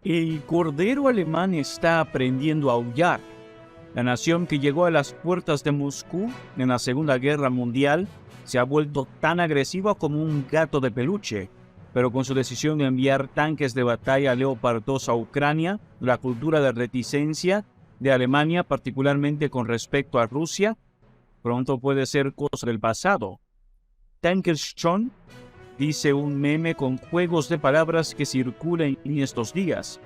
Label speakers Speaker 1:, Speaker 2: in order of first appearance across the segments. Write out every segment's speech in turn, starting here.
Speaker 1: El cordero alemán está aprendiendo a aullar. La nación que llegó a las puertas de Moscú en la Segunda Guerra Mundial se ha vuelto tan agresiva como un gato de peluche, pero con su decisión de enviar tanques de batalla Leopard 2 a Ucrania, la cultura de reticencia de Alemania, particularmente con respecto a Rusia, pronto puede ser cosa del pasado. Tankerschon, dice un meme con juegos de palabras que circula en estos días,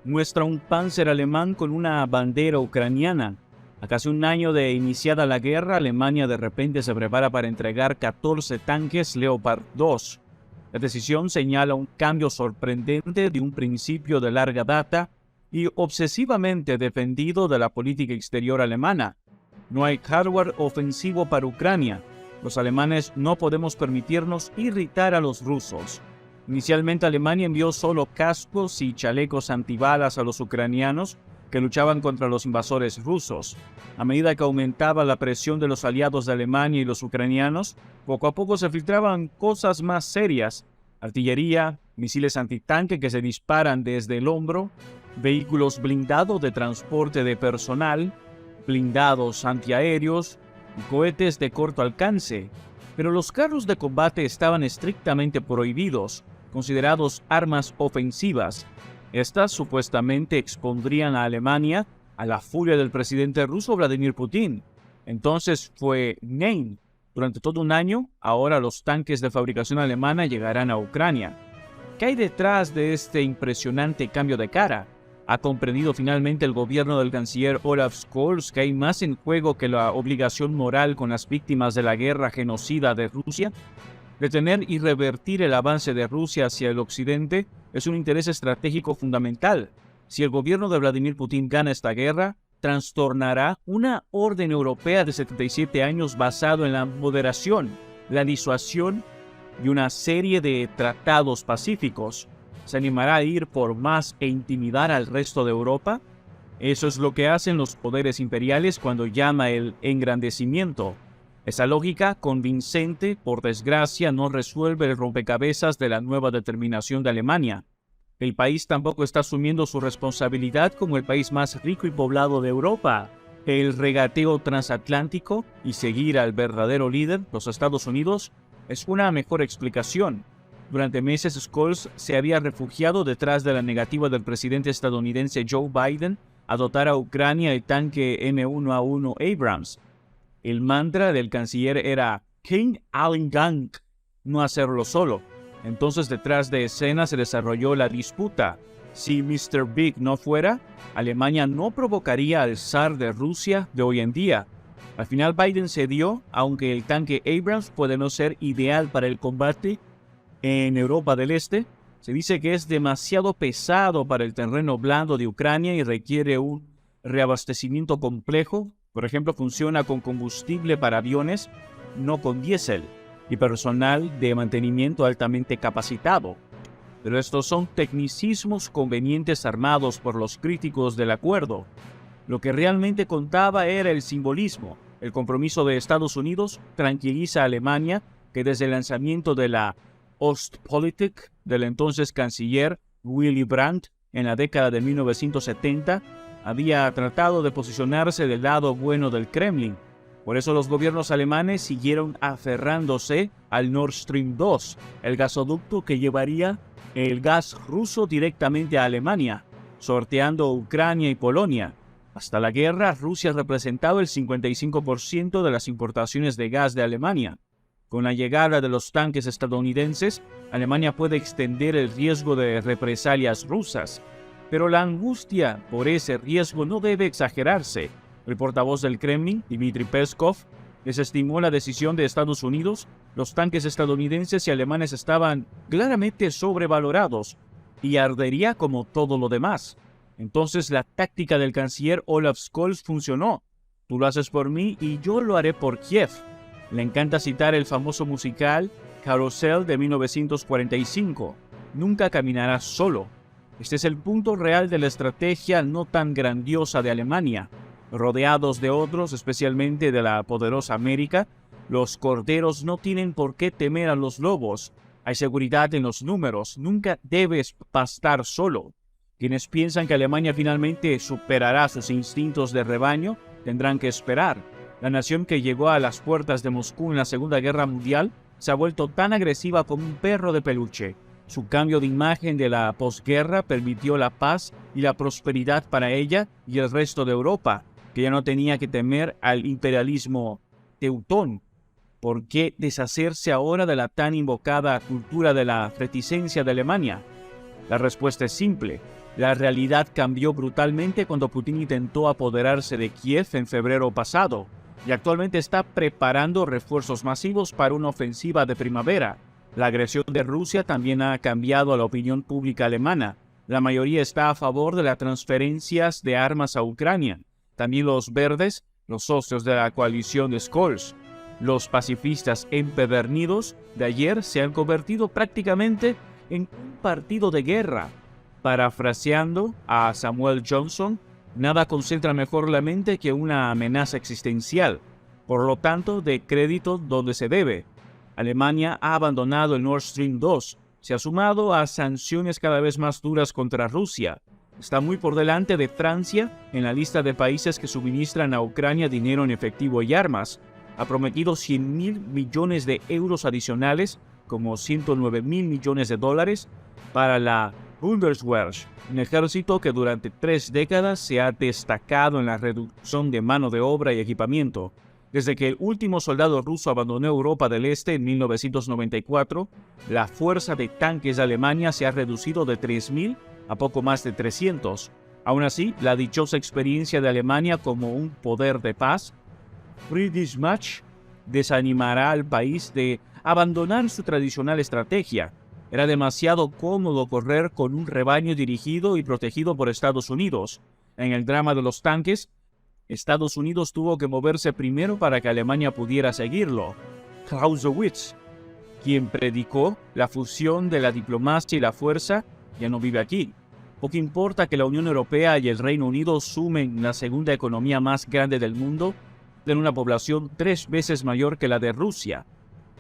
Speaker 1: muestra un Panzer alemán con una bandera ucraniana. A casi un año de iniciada la guerra, Alemania de repente se prepara para entregar 14 tanques Leopard 2. La decisión señala un cambio sorprendente de un principio de larga data y obsesivamente defendido de la política exterior alemana. No hay hardware ofensivo para Ucrania. Los alemanes no podemos permitirnos irritar a los rusos. Inicialmente Alemania envió solo cascos y chalecos antibalas a los ucranianos que luchaban contra los invasores rusos. A medida que aumentaba la presión de los aliados de Alemania y los ucranianos, poco a poco se filtraban cosas más serias: artillería, misiles antitanque que se disparan desde el hombro, vehículos blindados de transporte de personal, blindados antiaéreos y cohetes de corto alcance. Pero los carros de combate estaban estrictamente prohibidos, considerados armas ofensivas. Estas supuestamente expondrían a Alemania a la furia del presidente ruso Vladimir Putin. Entonces fue Nein. Durante todo un año, ahora los tanques de fabricación alemana llegarán a Ucrania. ¿Qué hay detrás de este impresionante cambio de cara? ¿Ha comprendido finalmente el gobierno del canciller Olaf Scholz que hay más en juego que la obligación moral con las víctimas de la guerra genocida de Rusia? Detener y revertir el avance de Rusia hacia el occidente es un interés estratégico fundamental. Si el gobierno de Vladimir Putin gana esta guerra, trastornará una orden europea de 77 años basado en la moderación, la disuasión y una serie de tratados pacíficos. ¿Se animará a ir por más e intimidar al resto de Europa? Eso es lo que hacen los poderes imperiales cuando llama el engrandecimiento. Esa lógica convincente, por desgracia, no resuelve el rompecabezas de la nueva determinación de Alemania. El país tampoco está asumiendo su responsabilidad como el país más rico y poblado de Europa. El regateo transatlántico y seguir al verdadero líder, los Estados Unidos, es una mejor explicación. Durante meses, Scholz se había refugiado detrás de la negativa del presidente estadounidense Joe Biden a dotar a Ucrania el tanque M1A1 Abrams. El mantra del canciller era King Allen Gang, no hacerlo solo. Entonces, detrás de escena se desarrolló la disputa. Si Mr. Big no fuera, Alemania no provocaría al zar de Rusia de hoy en día. Al final Biden cedió, aunque el tanque Abrams puede no ser ideal para el combate en Europa del Este. Se dice que es demasiado pesado para el terreno blando de Ucrania y requiere un reabastecimiento complejo. Por ejemplo, funciona con combustible para aviones, no con diésel, y personal de mantenimiento altamente capacitado. Pero estos son tecnicismos convenientes armados por los críticos del acuerdo. Lo que realmente contaba era el simbolismo. El compromiso de Estados Unidos tranquiliza a Alemania, que desde el lanzamiento de la Ostpolitik del entonces canciller Willy Brandt en la década de 1970, había tratado de posicionarse del lado bueno del Kremlin. Por eso los gobiernos alemanes siguieron aferrándose al Nord Stream 2, el gasoducto que llevaría el gas ruso directamente a Alemania, sorteando Ucrania y Polonia. Hasta la guerra, Rusia representaba el 55% de las importaciones de gas de Alemania. Con la llegada de los tanques estadounidenses, Alemania puede extender el riesgo de represalias rusas. Pero la angustia por ese riesgo no debe exagerarse. El portavoz del Kremlin, Dmitry Peskov, desestimó la decisión de Estados Unidos. Los tanques estadounidenses y alemanes estaban claramente sobrevalorados y ardería como todo lo demás. Entonces la táctica del canciller Olaf Scholz funcionó. Tú lo haces por mí y yo lo haré por Kiev. Le encanta citar el famoso musical Carousel de 1945. Nunca caminarás solo. Este es el punto real de la estrategia no tan grandiosa de Alemania. Rodeados de otros, especialmente de la poderosa América, los corderos no tienen por qué temer a los lobos. Hay seguridad en los números. Nunca debes pastar solo. Quienes piensan que Alemania finalmente superará sus instintos de rebaño tendrán que esperar. La nación que llegó a las puertas de Moscú en la Segunda Guerra Mundial se ha vuelto tan agresiva como un perro de peluche. Su cambio de imagen de la posguerra permitió la paz y la prosperidad para ella y el resto de Europa, que ya no tenía que temer al imperialismo teutón. ¿Por qué deshacerse ahora de la tan invocada cultura de la reticencia de Alemania? La respuesta es simple. La realidad cambió brutalmente cuando Putin intentó apoderarse de Kiev en febrero pasado y actualmente está preparando refuerzos masivos para una ofensiva de primavera. La agresión de Rusia también ha cambiado a la opinión pública alemana. La mayoría está a favor de las transferencias de armas a Ucrania. También los verdes, los socios de la coalición de Scholz. Los pacifistas empedernidos de ayer se han convertido prácticamente en un partido de guerra. Parafraseando a Samuel Johnson, nada concentra mejor la mente que una amenaza existencial. Por lo tanto, de crédito donde se debe. Alemania ha abandonado el Nord Stream 2, se ha sumado a sanciones cada vez más duras contra Rusia. Está muy por delante de Francia en la lista de países que suministran a Ucrania dinero en efectivo y armas. Ha prometido 100.000 millones de euros adicionales, como 109.000 millones de dólares, para la Bundeswehr, un ejército que durante 3 décadas se ha destacado en la reducción de mano de obra y equipamiento. Desde que el último soldado ruso abandonó Europa del Este en 1994, la fuerza de tanques de Alemania se ha reducido de 3.000 a poco más de 300. Aún así, la dichosa experiencia de Alemania como un poder de paz, Friedensmacht, desanimará al país de abandonar su tradicional estrategia. Era demasiado cómodo correr con un rebaño dirigido y protegido por Estados Unidos. En el drama de los tanques, Estados Unidos tuvo que moverse primero para que Alemania pudiera seguirlo. Clausewitz, quien predicó la fusión de la diplomacia y la fuerza, ya no vive aquí. Poco importa que la Unión Europea y el Reino Unido sumen la segunda economía más grande del mundo, de una población 3 veces mayor que la de Rusia.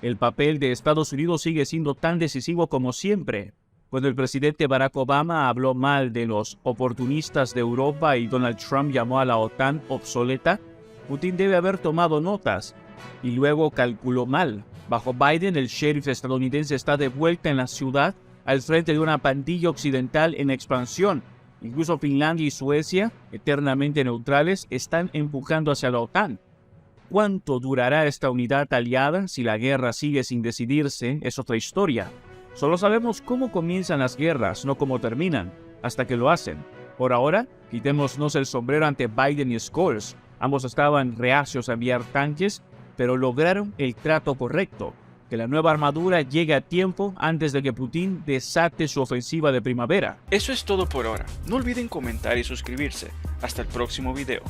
Speaker 1: El papel de Estados Unidos sigue siendo tan decisivo como siempre. Cuando el presidente Barack Obama habló mal de los oportunistas de Europa y Donald Trump llamó a la OTAN obsoleta, Putin debe haber tomado notas y luego calculó mal. Bajo Biden, el sheriff estadounidense está de vuelta en la ciudad al frente de una pandilla occidental en expansión. Incluso Finlandia y Suecia, eternamente neutrales, están empujando hacia la OTAN. ¿Cuánto durará esta unidad aliada si la guerra sigue sin decidirse? Es otra historia. Solo sabemos cómo comienzan las guerras, no cómo terminan, hasta que lo hacen. Por ahora, quitémonos el sombrero ante Biden y Scholz. Ambos estaban reacios a enviar tanques, pero lograron el trato correcto. Que la nueva armadura llegue a tiempo antes de que Putin desate su ofensiva de primavera.
Speaker 2: Eso es todo por ahora. No olviden comentar y suscribirse. Hasta el próximo video.